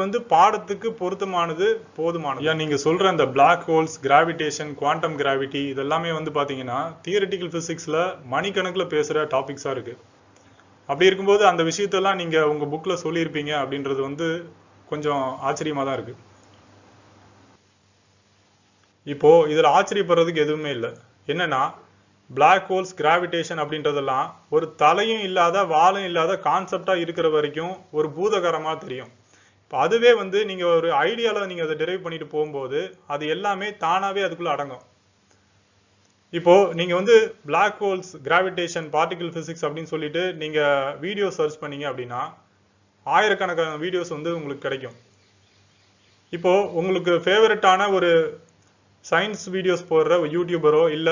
வந்து பாடத்துக்கு பொருத்தமானது போதுமானது. ஏன் நீங்க சொல்ற அந்த black holes, gravitation, quantum gravity இதெல்லாமே வந்து பாத்தீங்கன்னா தியரிட்டிக்கல் பிசிக்ஸ்ல மணிக்கணக்கில் பேசுற டாபிக்ஸா இருக்கு. அப்படி இருக்கும்போது அந்த விஷயத்தெல்லாம் நீங்க உங்க புக்ல சொல்லியிருப்பீங்க அப்படின்றது வந்து கொஞ்சம் ஆச்சரியமா தான் இருக்கு. இப்போ இதுல ஆச்சரியப்படுறதுக்கு எதுவுமே இல்லை. என்னன்னா பிளாக் ஹோல்ஸ், கிராவிடேஷன் அப்படின்றதெல்லாம் ஒரு தலையும் இல்லாத வாலும் இல்லாத கான்செப்டா இருக்கிற வரைக்கும் ஒரு பூதகரமா தெரியும். இப்போ அதுவே வந்து நீங்க ஒரு ஐடியால நீங்க அதை டெரைவ் பண்ணிட்டு போகும்போது அது எல்லாமே தானாவே அதுக்குள்ள அடங்கும். இப்போ நீங்க வந்து black holes, gravitation, particle physics அப்படின்னு சொல்லிட்டு நீங்க வீடியோ சர்ச் பண்ணீங்க அப்படின்னா ஆயிரக்கணக்கான வீடியோஸ் வந்து உங்களுக்கு கிடைக்கும். இப்போ உங்களுக்கு ஃபேவரட்டான ஒரு சயின்ஸ் வீடியோஸ் போடுற யூடியூபரோ இல்ல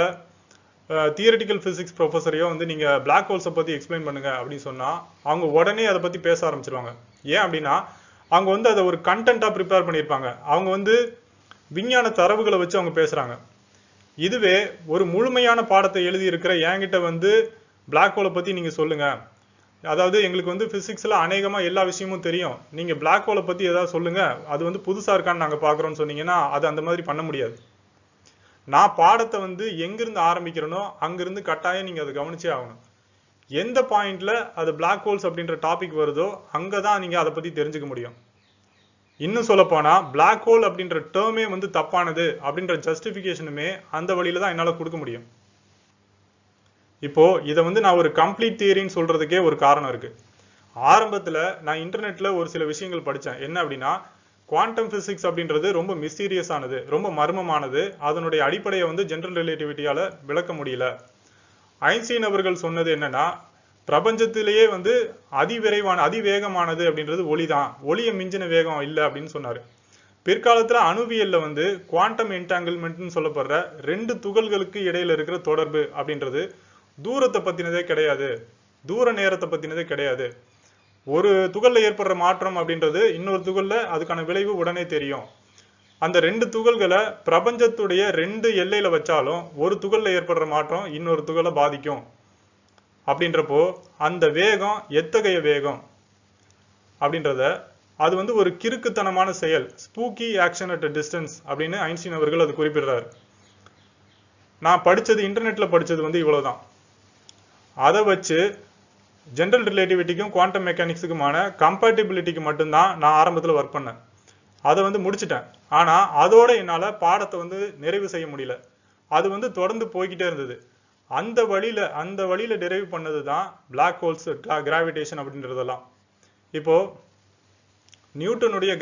தியரிட்டிக்கல் பிசிக்ஸ் ப்ரொஃபஸரையோ வந்து நீங்க பிளாக் ஹோல்ஸை பத்தி எக்ஸ்பிளைன் பண்ணுங்க அப்படின்னு சொன்னா அவங்க உடனே அதை பத்தி பேச ஆரம்பிச்சிருவாங்க. ஏன் அப்படின்னா அவங்க வந்து அதை ஒரு கண்டென்ட்டா ப்ரிப்பேர் பண்ணியிருப்பாங்க. அவங்க வந்து விஞ்ஞான தரவுகளை வச்சு அவங்க பேசுறாங்க. இதுவே ஒரு முழுமையான பாடத்தை எழுதி இருக்கிற என்கிட்ட வந்து பிளாக் ஹோலை பத்தி நீங்க சொல்லுங்க, அதாவது எங்களுக்கு வந்து பிசிக்ஸ்ல அநேகமா எல்லா விஷயமும் தெரியும், நீங்க பிளாக் ஹோலை பத்தி ஏதாவது சொல்லுங்க, அது வந்து புதுசா இருக்கான்னு நாங்க பாக்குறோம்னு சொன்னீங்கன்னா அது அந்த மாதிரி பண்ண முடியாது. நான் பாடத்தை வந்து எங்கிருந்து ஆரம்பிக்கிறேனோ அங்கிருந்து கட்டாயம் நீங்க அதை கவனிச்சே ஆகணும். எந்த பாயிண்ட்ல அது பிளாக் ஹோல்ஸ் அப்படின்ற டாபிக் வருதோ அங்கதான் நீங்க அதை பத்தி தெரிஞ்சுக்க முடியும். இன்னும் சொல்ல போனா பிளாக் ஹோல் அப்படின்ற டேர்மே வந்து தப்பானது அப்படின்ற ஜஸ்டிபிகேஷனுமே அந்த வழியில தான் என்னால கொடுக்க முடியும். இப்போ இதை வந்து நான் ஒரு கம்ப்ளீட் தியரின்னு சொல்றதுக்கே ஒரு காரணம் இருக்கு. ஆரம்பத்துல நான் இன்டர்நெட்ல ஒரு சில விஷயங்கள் படிச்சேன். என்ன அப்படின்னா குவாண்டம் பிசிக்ஸ் அப்படின்றது ரொம்ப மிஸ்டீரியஸ் ஆனது, ரொம்ப மர்மமானது, அதனுடைய அடிப்படையை வந்து ஜெனரல் ரிலேட்டிவிட்டியால விளக்க முடியல. ஐன்ஸ்டீன் அவர்கள் சொன்னது என்னன்னா பிரபஞ்சத்திலேயே வந்து அதிவேகமானது அப்படின்றது ஒளி தான், ஒளியை மிஞ்சின வேகம் இல்லை அப்படின்னு சொன்னாரு. பிற்காலத்துல அணுவியல்ல வந்து குவாண்டம் என்டாங்கிள்மெண்ட்னு சொல்லப்படுற ரெண்டு துகள்களுக்கு இடையில இருக்கிற தொடர்பு அப்படின்றது தூரத்தை பத்தினதே கிடையாது, தூர நேரத்தை பத்தினதே கிடையாது. ஒரு துகள்ல ஏற்படுற மாற்றம் அப்படின்றது இன்னொரு துகள்ல அதுக்கான விளைவு உடனே தெரியும். அந்த ரெண்டு துகள்களை பிரபஞ்சத்துடைய ரெண்டு எல்லையில வச்சாலும் ஒரு துகள்ல ஏற்படுற மாற்றம் இன்னொரு துகளை பாதிக்கும். அப்படின்றப்போ அந்த வேகம் எத்தகைய வேகம் அப்படின்றத அது வந்து ஒரு கிறுக்குத்தனமான செயல், ஸ்பூக்கி ஆக்ஷன் அட் டிஸ்டன்ஸ் அப்படின்னு ஐன்ஸ்டீன் அவர்கள் அது குறிப்பிடுறாரு. நான் படிச்சது இன்டர்நெட்ல படிச்சது வந்து இவ்வளவுதான். அதை வச்சு ஜெனரல் ரிலேட்டிவிட்டிக்கும் குவாண்டம் மெக்கானிக்ஸுக்குமான கம்பேட்டிபிலிட்டிக்கு மட்டும்தான் நான் ஆரம்பத்தில் ஒர்க் பண்ணேன். அதை வந்து முடிச்சிட்டேன். ஆனா அதோட என்னால பாடத்தை வந்து நிறைவு செய்ய முடியல. அது வந்து தொடர்ந்து போய்கிட்டே இருந்தது. அந்த வழியில டெரைவ் பண்ணது தான் பிளாக் ஹோல்ஸ், கிராவிடேஷன் அப்படின்றதெல்லாம். இப்போ நியூட்டனுடைய